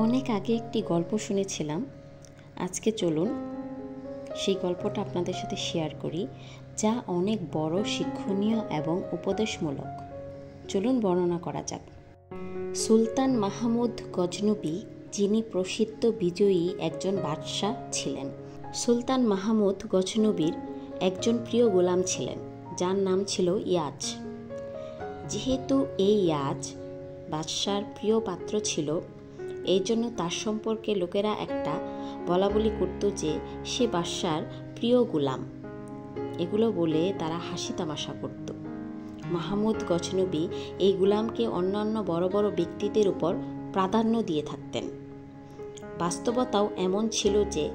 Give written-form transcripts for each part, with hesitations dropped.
অনেক আগে একটি গল্প শুনেছিলাম। আজকে চলুন সেই গল্পটা আপনাদের সাথে শেয়ার করি, যা অনেক বড়, শিক্ষণীয় এবং উপদেশমূলক। চলুন বর্ণনা করা যাক। সুলতান মাহমুদ গজনবী, যিনি প্রসিদ্ধ বিজয়ী একজন বাদশাহ ছিলেন। সুলতান মাহমুদ গজনবীর একজন প্রিয় গোলাম ছিলেন, যার নাম ছিল ইয়াজ। যেহেতু এই ইয়াজ বাদশার প্রিয় পাত্র ছিল, এই জন্য তার সম্পর্কে লোকেরা একটা বলাবলি করত যে সে বাদশার প্রিয় গোলাম। এগুলো বলে তারা হাসি তামাশা করত। মাহমুদ গজনবী এই গোলামকে অন্যান্য বড় বড় ব্যক্তিদের উপর প্রাধান্য দিয়ে থাকতেন। বাস্তবতাও এমন ছিল যে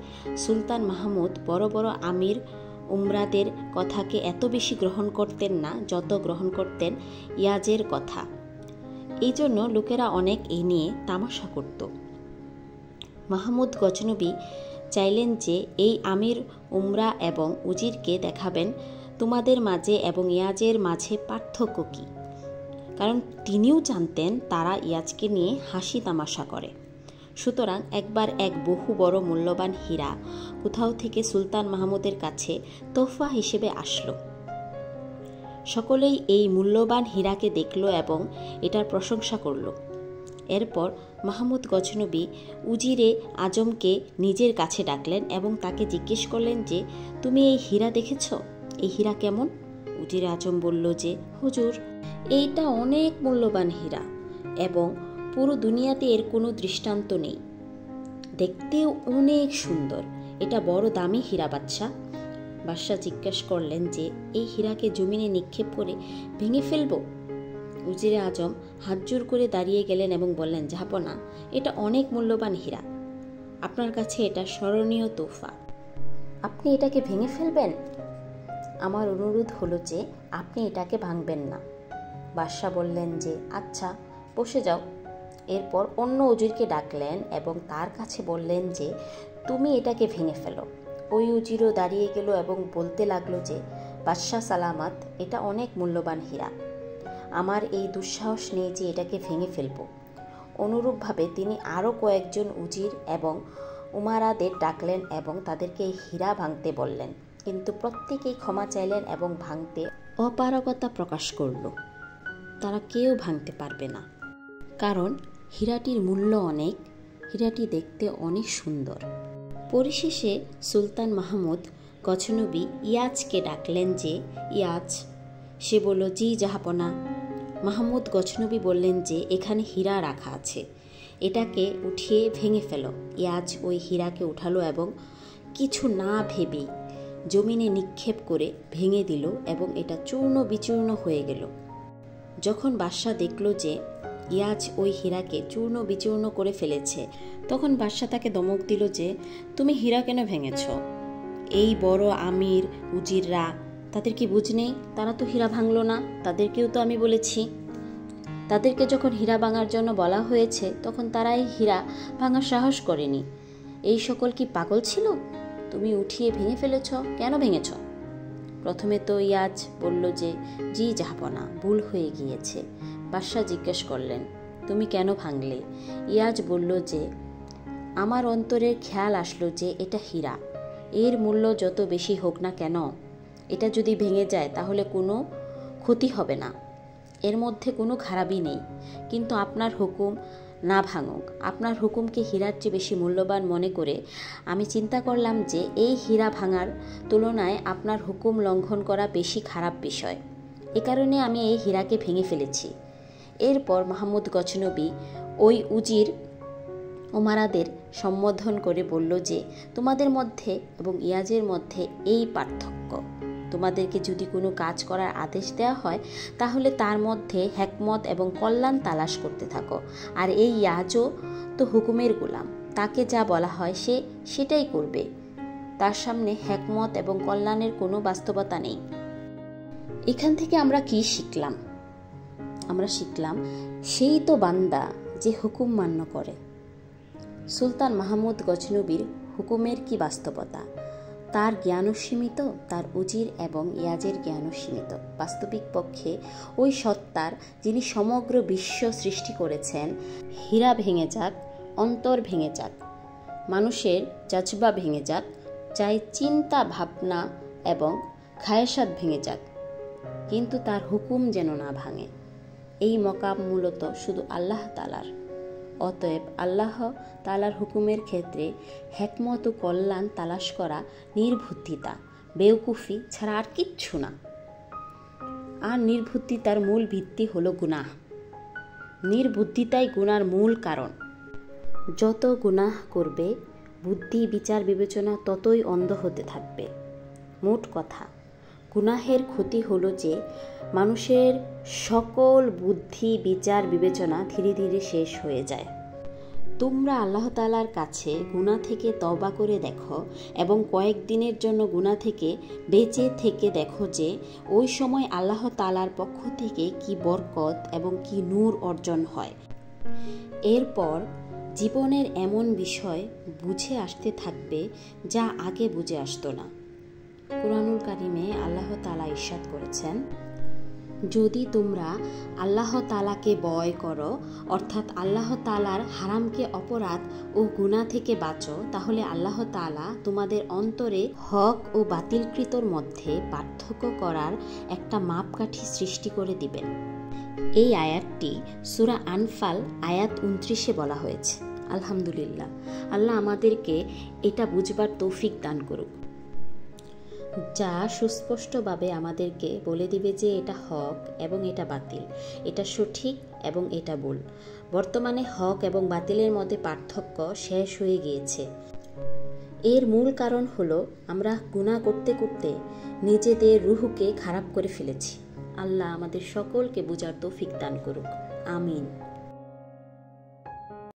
সুলতান মাহমুদ বড় বড় আমির উমরাদের কথাকে এত বেশি গ্রহণ করতেন না যত গ্রহণ করতেন ইয়াজের কথা। এই জন্য লোকেরা অনেক এই নিয়ে তামাশা করত। মাহমুদ গজনবী চাইলেন যে এই আমির উমরা এবং উজিরকে দেখাবেন তোমাদের মাঝে এবং ইয়াজের মাঝে পার্থক্য কী, কারণ তিনিও জানতেন তারা ইয়াজকে নিয়ে হাসি তামাশা করে। সুতরাং একবার এক বহু বড় মূল্যবান হীরা কোথাও থেকে সুলতান মাহমুদের কাছে তোহফা হিসেবে আসলো। সকলেই এই মূল্যবান হীরাকে দেখল এবং এটার প্রশংসা করল। এরপর মাহমুদ গজনবী উজিরে আজমকে নিজের কাছে ডাকলেন এবং তাকে জিজ্ঞেস করলেন যে তুমি এই হীরা দেখেছ? এই হীরা কেমন? উজিরে আজম বলল যে হুজুর, এইটা অনেক মূল্যবান হীরা এবং পুরো দুনিয়াতে এর কোনো দৃষ্টান্ত নেই। দেখতেও অনেক সুন্দর, এটা বড় দামি হীরা বাদশাহ। বাদশাহ জিজ্ঞাসা করলেন যে এই হীরাকে জমিনে নিক্ষেপ করে ভেঙে ফেলবো? উজিরে আজম হাত জোর করে দাঁড়িয়ে গেলেন এবং বললেন, জাহাপনা, এটা অনেক মূল্যবান হীরা, আপনার কাছে এটা স্মরণীয় তোহফা, আপনি এটাকে ভেঙে ফেলবেন? আমার অনুরোধ হলো যে আপনি এটাকে ভাঙবেন না। বাদশাহ বললেন যে আচ্ছা, বসে যাও। এরপর অন্য উজিরকে ডাকলেন এবং তার কাছে বললেন যে তুমি এটাকে ভেঙে ফেলো। ওই উজিরও দাঁড়িয়ে গেল এবং বলতে লাগলো যে বাদশাহ সালামাত, এটা অনেক মূল্যবান হীরা, আমার এই দুঃসাহস নেই যে এটাকে ভেঙে ফেলব। অনুরূপভাবে তিনি আরও কয়েকজন উজির এবং উমারাদের ডাকলেন এবং তাদেরকে এই হীরা ভাঙতে বললেন, কিন্তু প্রত্যেকেই ক্ষমা চাইলেন এবং ভাঙতে অপারগতা প্রকাশ করল। তারা কেউ ভাঙতে পারবে না, কারণ হীরাটির মূল্য অনেক, হীরাটি দেখতে অনেক সুন্দর। পরিশেষে সুলতান মাহমুদ গজনবী ইয়াজকে ডাকলেন যে ইয়াজ। সে বলল, জি জাহাপনা। মাহমুদ গজনবী বললেন যে এখানে হীরা রাখা আছে, এটাকে উঠিয়ে ভেঙে ফেলো। ইয়াজ ওই হীরাকে উঠালো এবং কিছু না ভেবেই জমিনে নিক্ষেপ করে ভেঙে দিল এবং এটা চূর্ণ বিচূর্ণ হয়ে গেল। যখন বাদশাহ দেখল যে ইয়াজ ওই হীরাকে চূর্ণ বিচূর্ণ করে ফেলেছে, তখন বাদশাহ তাকে ধমক দিল যে তুমি হীরা কেন ভেঙেছ? এই বড় আমির উজিররা, তাদের কি বুঝ নেই? তারা তো হীরা ভাঙলো না, তাদেরকেও তো আমি বলেছি। তাদেরকে যখন হীরা ভাঙার জন্য বলা হয়েছে তখন তারা এই হীরা ভাঙার সাহস করেনি। এই সকল কি পাগল ছিল? তুমি উঠিয়ে ভেঙে ফেলেছ, কেন ভেঙেছ? প্রথমে তো ইয়াজ বলল যে জি জাহাপনা, ভুল হয়ে গিয়েছে। বাদশাহ জিজ্ঞেস করলেন, তুমি কেন ভাঙলে? ইয়াজ বলল যে আমার অন্তরের খেয়াল আসলো যে এটা হীরা, এর মূল্য যত বেশি হোক না কেন, এটা যদি ভেঙে যায় তাহলে কোনো ক্ষতি হবে না, এর মধ্যে কোনো খারাপই নেই, কিন্তু আপনার হুকুম না ভাঙুক। আপনার হুকুমকে হীরার চেয়ে বেশি মূল্যবান মনে করে আমি চিন্তা করলাম যে এই হীরা ভাঙার তুলনায় আপনার হুকুম লঙ্ঘন করা বেশি খারাপ বিষয়। এ কারণে আমি এই হীরাকে ভেঙে ফেলেছি। এরপর মাহমুদ গজনবী ওই উজির উমারাদের সম্বোধন করে বলল যে তোমাদের মধ্যে এবং ইয়াজের মধ্যে এই পার্থক্য, তোমাদেরকে যদি কোনো কাজ করার আদেশ দেওয়া হয় তাহলে তার মধ্যে হেকমত এবং কল্যাণ তালাশ করতে থাকো, আর এই ইয়াজও তো হুকুমের গোলাম, তাকে যা বলা হয় সে সেটাই করবে, তার সামনে হেকমত এবং কল্যাণের কোনো বাস্তবতা নেই। এখান থেকে আমরা কি শিখলাম? আমরা শিখলাম সেই তো বান্দা যে হুকুম মান্য করে। সুলতান মাহমুদ গজনবীর হুকুমের কি বাস্তবতা? তার জ্ঞানও সীমিত, তার উজির এবং ইয়াজের জ্ঞানও সীমিত। বাস্তবিক পক্ষে ওই সত্তার, যিনি সমগ্র বিশ্ব সৃষ্টি করেছেন, হীরা ভেঙে যাক অন্তর ভেঙে যাক, মানুষের জাজবা ভেঙে যাক, চাই চিন্তা ভাবনা এবং খায়সাত ভেঙে যাক, কিন্তু তার হুকুম যেন না ভাঙে। এই মকাম মূলত শুধু আল্লাহ তাআলার। অতএব আল্লাহ তাআলার হুকুমের ক্ষেত্রে হেকমত ও কল্যাণ তালাশ করা নির্বুদ্ধিতা, বেওকুফি ছাড়া আর কিচ্ছু না। আর নির্বুদ্ধিতার মূল ভিত্তি হলো গুনাহ। নির্বুদ্ধিতাই গুনার মূল কারণ। যত গুনাহ করবে, বুদ্ধি বিচার বিবেচনা ততই অন্ধ হতে থাকবে। মোট কথা, গুনাহের ক্ষতি হলো যে মানুষের সকল বুদ্ধি বিচার বিবেচনা ধীরে ধীরে শেষ হয়ে যায়। তোমরা আল্লাহ তাআলার কাছে গুনাহ থেকে তওবা করে দেখো এবং কয়েকদিনের জন্য গুনাহ থেকে বেঁচে থেকে দেখো যে ওই সময় আল্লাহ তাআলার পক্ষ থেকে কি বরকত এবং কি নূর অর্জন হয়। এরপর জীবনের এমন বিষয় বুঝে আসতে থাকবে যা আগে বুঝে আসতো না। কুরআনুল কারীমে আল্লাহ তাআলা ইরশাদ করেছেন, যদি তোমরা আল্লাহ তাআলাকে ভয় করো, অর্থাৎ আল্লাহ তাআলার হারামকে অপরাধ ও গুনাহ থেকে বাঁচো, তাহলে আল্লাহ তাআলা তোমাদের অন্তরে হক ও বাতিলকৃতর মধ্যে পার্থক্য করার একটা মাপকাঠি সৃষ্টি করে দিবেন। এই আয়াতটি সূরা আনফাল আয়াত 29-এ বলা হয়েছে। আলহামদুলিল্লাহ, আল্লাহ আমাদেরকে এটা বুঝবার তৌফিক দান করুক, যা সুস্পষ্টভাবে আমাদেরকে বলে দিবে যে এটা হক এবং এটা বাতিল, এটা সঠিক এবং এটা ভুল। বর্তমানে হক এবং বাতিলের মধ্যে পার্থক্য শেষ হয়ে গিয়েছে। এর মূল কারণ হলো আমরা গুনাহ করতে করতে নিজেদের রুহকে খারাপ করে ফেলেছি। আল্লাহ আমাদের সকলকে বুঝার তৌফিক দান করুক। আমিন।